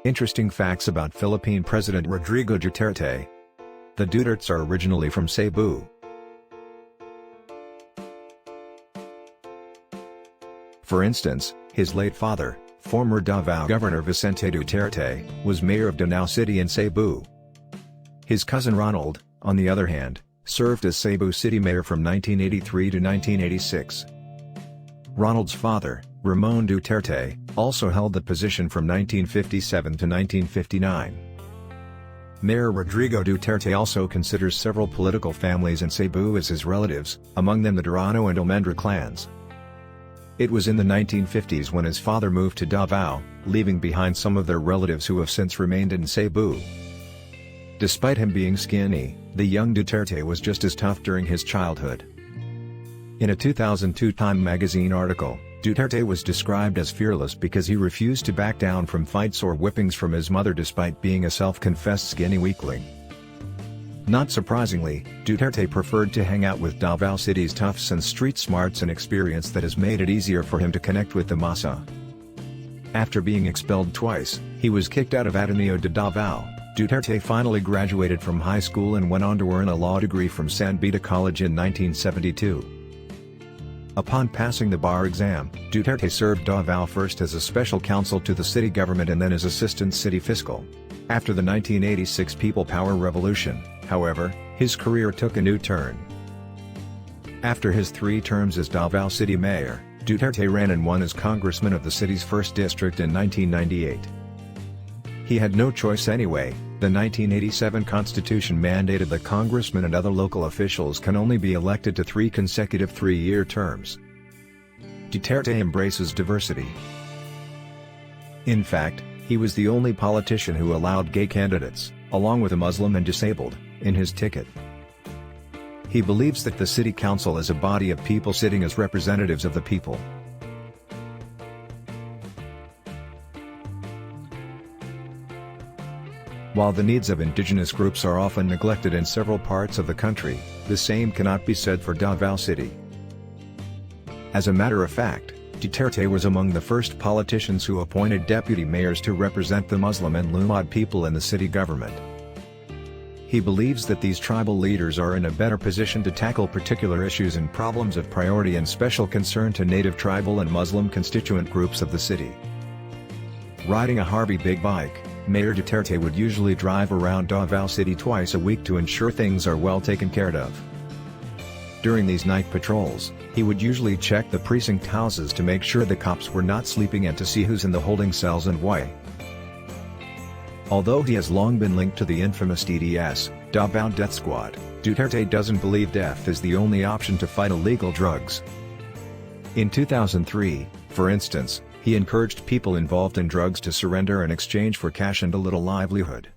Interesting facts about Philippine President Rodrigo Duterte. The Dutertes are originally from Cebu. For instance, his late father, former Davao Governor Vicente Duterte, was mayor of Danao City in Cebu. His cousin Ronald, on the other hand, served as Cebu City Mayor from 1983 to 1986. Ronald's father, Ramon Duterte, also held the position from 1957 to 1959. Mayor Rodrigo Duterte also considers several political families in Cebu as his relatives, among them the Durano and Almendra clans. It was in the 1950s when his father moved to Davao, leaving behind some of their relatives who have since remained in Cebu. Despite him being skinny, the young Duterte was just as tough during his childhood. In a 2002 Time magazine article, Duterte was described as fearless because he refused to back down from fights or whippings from his mother despite being a self-confessed skinny weakling. Not surprisingly, Duterte preferred to hang out with Davao City's toughs and street smarts, an experience that has made it easier for him to connect with the masa. After being expelled twice, he was kicked out of Ateneo de Davao. Duterte finally graduated from high school and went on to earn a law degree from San Beda College in 1972. Upon passing the bar exam, Duterte served Davao first as a special counsel to the city government and then as assistant city fiscal. After the 1986 People Power Revolution, however, his career took a new turn. After his 3 terms as Davao City Mayor, Duterte ran and won as congressman of the city's 1st district in 1998. He had no choice anyway. The 1987 Constitution mandated that congressmen and other local officials can only be elected to 3 consecutive 3-year terms. Duterte embraces diversity. In fact, he was the only politician who allowed gay candidates, along with a Muslim and disabled, in his ticket. He believes that the city council is a body of people sitting as representatives of the people. While the needs of indigenous groups are often neglected in several parts of the country, the same cannot be said for Davao City. As a matter of fact, Duterte was among the first politicians who appointed deputy mayors to represent the Muslim and Lumad people in the city government. He believes that these tribal leaders are in a better position to tackle particular issues and problems of priority and special concern to native tribal and Muslim constituent groups of the city. Riding a Harvey big bike, Mayor Duterte would usually drive around Davao City twice a week to ensure things are well taken care of. During these night patrols, he would usually check the precinct houses to make sure the cops were not sleeping and to see who's in the holding cells and why. Although he has long been linked to the infamous DDS, Davao Death Squad, Duterte doesn't believe death is the only option to fight illegal drugs. In 2003, for instance, he encouraged people involved in drugs to surrender in exchange for cash and a little livelihood.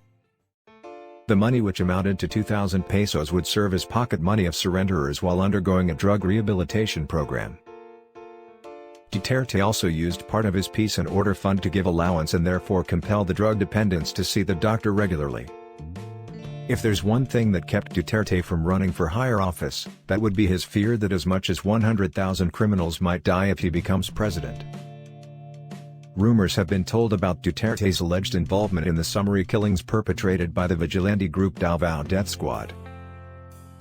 The money, which amounted to 2,000 pesos, would serve as pocket money of surrenderers while undergoing a drug rehabilitation program. Duterte also used part of his peace and order fund to give allowance and therefore compel the drug dependents to see the doctor regularly. If there's one thing that kept Duterte from running for higher office, that would be his fear that as much as 100,000 criminals might die if he becomes president. Rumors have been told about Duterte's alleged involvement in the summary killings perpetrated by the vigilante group Davao Death Squad.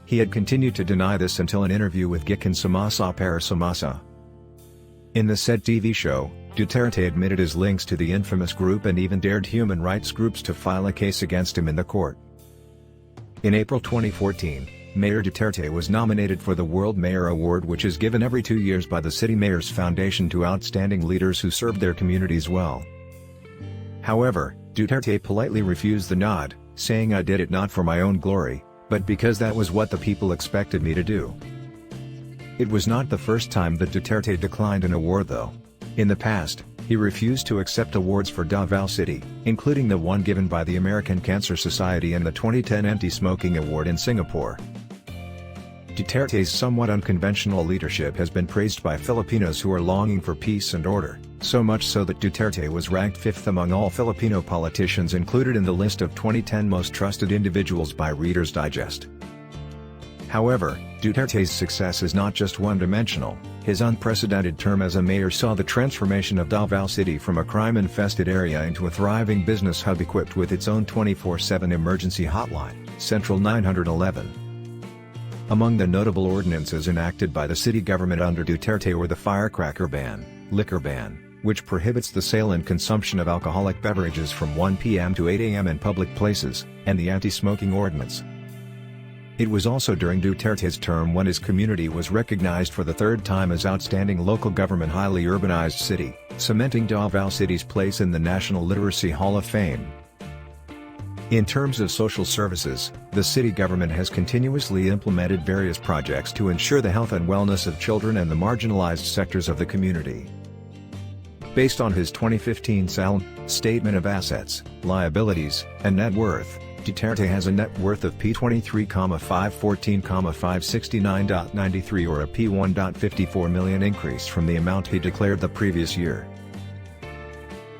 He had continued to deny this until an interview with Gikan Sumasa para Sumasa. In the said TV show, Duterte admitted his links to the infamous group and even dared human rights groups to file a case against him in the court. In April 2014, Mayor Duterte was nominated for the World Mayor Award, which is given every 2 years by the City Mayors Foundation to outstanding leaders who served their communities well. However, Duterte politely refused the nod, saying, "I did it not for my own glory, but because that was what the people expected me to do." It was not the first time that Duterte declined an award though. In the past, he refused to accept awards for Davao City, including the one given by the American Cancer Society and the 2010 Anti-Smoking Award in Singapore. Duterte's somewhat unconventional leadership has been praised by Filipinos who are longing for peace and order, so much so that Duterte was ranked 5th among all Filipino politicians included in the list of 2010 most trusted individuals by Reader's Digest. However, Duterte's success is not just one-dimensional. His unprecedented term as a mayor saw the transformation of Davao City from a crime-infested area into a thriving business hub equipped with its own 24/7 emergency hotline, Central 911. Among the notable ordinances enacted by the city government under Duterte were the firecracker ban, liquor ban, which prohibits the sale and consumption of alcoholic beverages from 1 p.m. to 8 a.m. in public places, and the anti-smoking ordinance. It was also during Duterte's term when his community was recognized for the third time as Outstanding Local Government Highly Urbanized City, cementing Davao City's place in the National Literacy Hall of Fame. In terms of social services, the city government has continuously implemented various projects to ensure the health and wellness of children and the marginalized sectors of the community. Based on his 2015 SALN, Statement of Assets, Liabilities, and Net Worth, Duterte has a net worth of P23,514,569.93 or a P1.54 million increase from the amount he declared the previous year.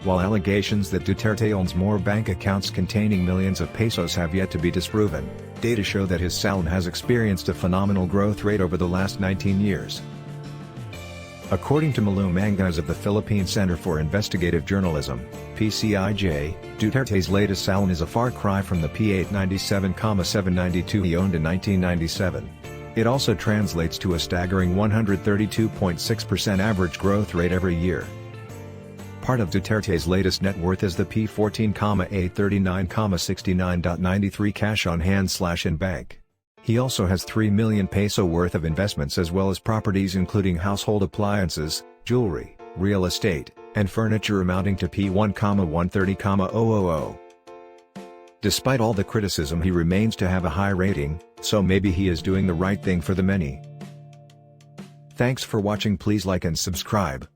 While allegations that Duterte owns more bank accounts containing millions of pesos have yet to be disproven, data show that his SALN has experienced a phenomenal growth rate over the last 19 years. According to Malu Mangas of the Philippine Center for Investigative Journalism, PCIJ, Duterte's latest SALN is a far cry from the P897,792 he owned in 1997. It also translates to a staggering 132.6% average growth rate every year. Part of Duterte's latest net worth is the P14,839,69.93 cash on hand/in bank. He also has 3 million peso worth of investments as well as properties including household appliances, jewelry, real estate, and furniture amounting to P1,130,000. Despite all the criticism, he remains to have a high rating, so maybe he is doing the right thing for the many. Thanks for watching. Please like and subscribe.